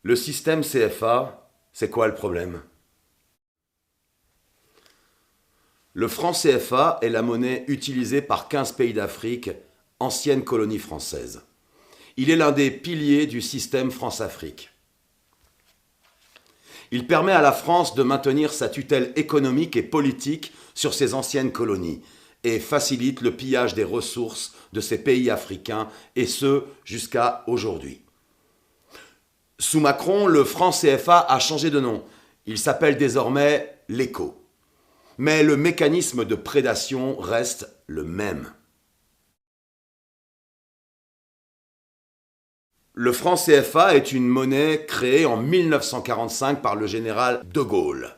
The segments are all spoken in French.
Le système CFA, c'est quoi le problème? Le franc CFA est la monnaie utilisée par 15 pays d'Afrique, ancienne colonie française. Il est l'un des piliers du système France-Afrique. Il permet à la France de maintenir sa tutelle économique et politique sur ses anciennes colonies et facilite le pillage des ressources de ces pays africains, et ce jusqu'à aujourd'hui. Sous Macron, le franc CFA a changé de nom. Il s'appelle désormais l'ECO. Mais le mécanisme de prédation reste le même. Le franc CFA est une monnaie créée en 1945 par le général de Gaulle.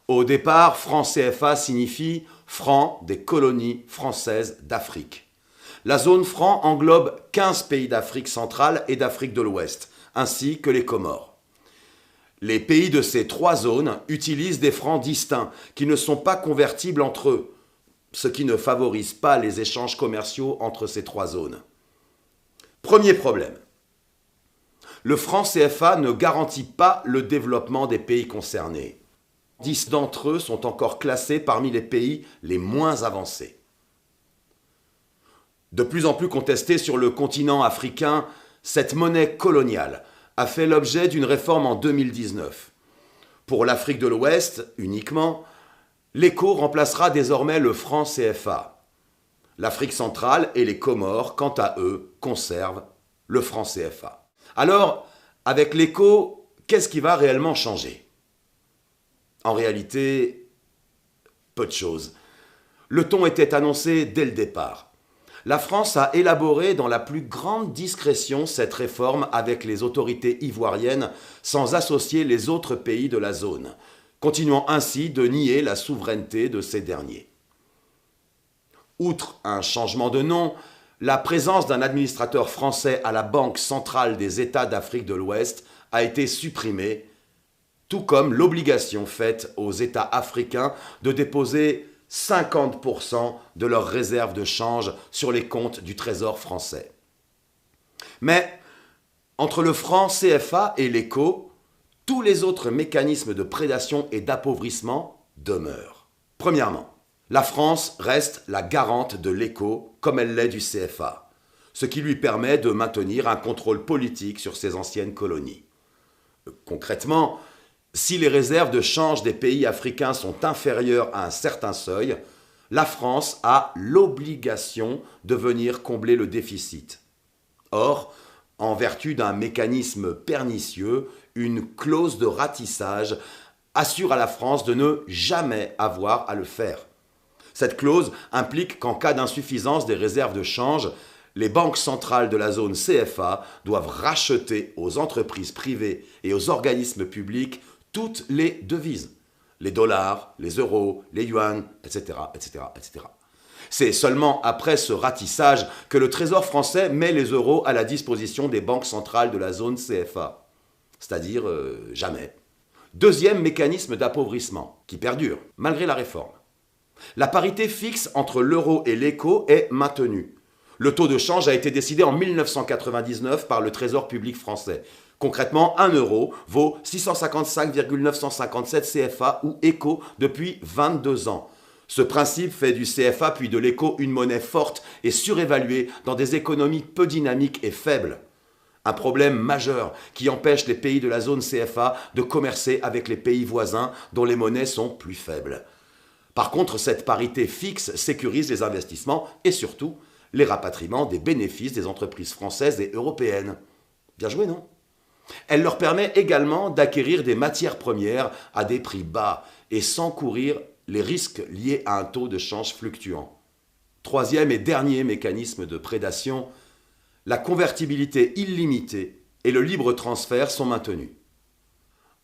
Au départ, franc CFA signifie franc des colonies françaises d'Afrique. La zone franc englobe 15 pays d'Afrique centrale et d'Afrique de l'Ouest, ainsi que les Comores. Les pays de ces trois zones utilisent des francs distincts qui ne sont pas convertibles entre eux, ce qui ne favorise pas les échanges commerciaux entre ces trois zones. Premier problème. Le franc CFA ne garantit pas le développement des pays concernés. 10 d'entre eux sont encore classés parmi les pays les moins avancés. De plus en plus contestée sur le continent africain, cette monnaie coloniale a fait l'objet d'une réforme en 2019. Pour l'Afrique de l'Ouest uniquement, l'ECO remplacera désormais le franc CFA. L'Afrique centrale et les Comores, quant à eux, conservent le franc CFA. Alors, avec l'ECO, qu'est-ce qui va réellement changer? En réalité, peu de choses. Le ton était annoncé dès le départ. La France a élaboré dans la plus grande discrétion cette réforme avec les autorités ivoiriennes sans associer les autres pays de la zone, continuant ainsi de nier la souveraineté de ces derniers. Outre un changement de nom, la présence d'un administrateur français à la Banque centrale des États d'Afrique de l'Ouest a été supprimée, tout comme l'obligation faite aux États africains de déposer 50% de leurs réserves de change sur les comptes du Trésor français. Mais entre le franc CFA et l'ECO, tous les autres mécanismes de prédation et d'appauvrissement demeurent. Premièrement, la France reste la garante de l'ECO comme elle l'est du CFA, ce qui lui permet de maintenir un contrôle politique sur ses anciennes colonies. Concrètement, si les réserves de change des pays africains sont inférieures à un certain seuil, la France a l'obligation de venir combler le déficit. Or, en vertu d'un mécanisme pernicieux, une clause de ratissage assure à la France de ne jamais avoir à le faire. Cette clause implique qu'en cas d'insuffisance des réserves de change, les banques centrales de la zone CFA doivent racheter aux entreprises privées et aux organismes publics toutes les devises, les dollars, les euros, les yuans, etc., etc., etc. C'est seulement après ce ratissage que le Trésor français met les euros à la disposition des banques centrales de la zone CFA, c'est-à-dire jamais. Deuxième mécanisme d'appauvrissement, qui perdure, malgré la réforme. La parité fixe entre l'euro et l'ECO est maintenue. Le taux de change a été décidé en 1999 par le Trésor public français. Concrètement, 1 euro vaut 655,957 CFA ou ECO depuis 22 ans. Ce principe fait du CFA puis de l'ECO une monnaie forte et surévaluée dans des économies peu dynamiques et faibles. Un problème majeur qui empêche les pays de la zone CFA de commercer avec les pays voisins dont les monnaies sont plus faibles. Par contre, cette parité fixe sécurise les investissements et surtout les rapatriements des bénéfices des entreprises françaises et européennes. Bien joué, non? Elle leur permet également d'acquérir des matières premières à des prix bas et sans courir les risques liés à un taux de change fluctuant. Troisième et dernier mécanisme de prédation, la convertibilité illimitée et le libre transfert sont maintenus.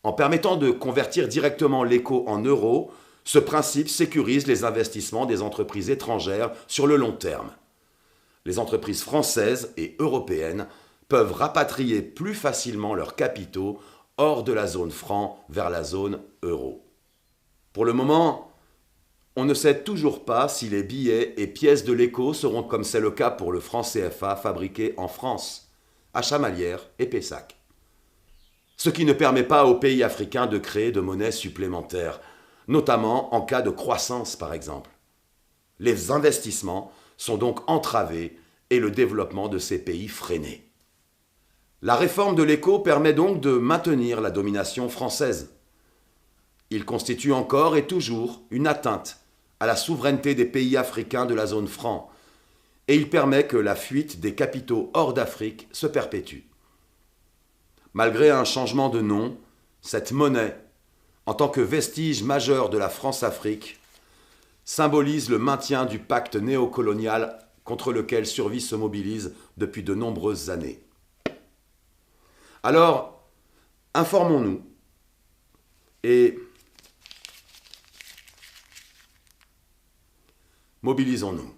En permettant de convertir directement l'ECO en euros, ce principe sécurise les investissements des entreprises étrangères sur le long terme. Les entreprises françaises et européennes peuvent rapatrier plus facilement leurs capitaux hors de la zone franc vers la zone euro. Pour le moment, on ne sait toujours pas si les billets et pièces de l'ECO seront, comme c'est le cas pour le franc CFA, fabriqués en France, à Chamalières et Pessac. ce qui ne permet pas aux pays africains de créer de monnaie supplémentaire, notamment en cas de croissance par exemple. Les investissements sont donc entravés et le développement de ces pays freiné. La réforme de l'écho permet donc de maintenir la domination française. Il constitue encore et toujours une atteinte à la souveraineté des pays africains de la zone franc, et il permet que la fuite des capitaux hors d'Afrique se perpétue. Malgré un changement de nom, cette monnaie, en tant que vestige majeur de la France-Afrique, symbolise le maintien du pacte néocolonial contre lequel Survie se mobilise depuis de nombreuses années. Alors, informons-nous et mobilisons-nous.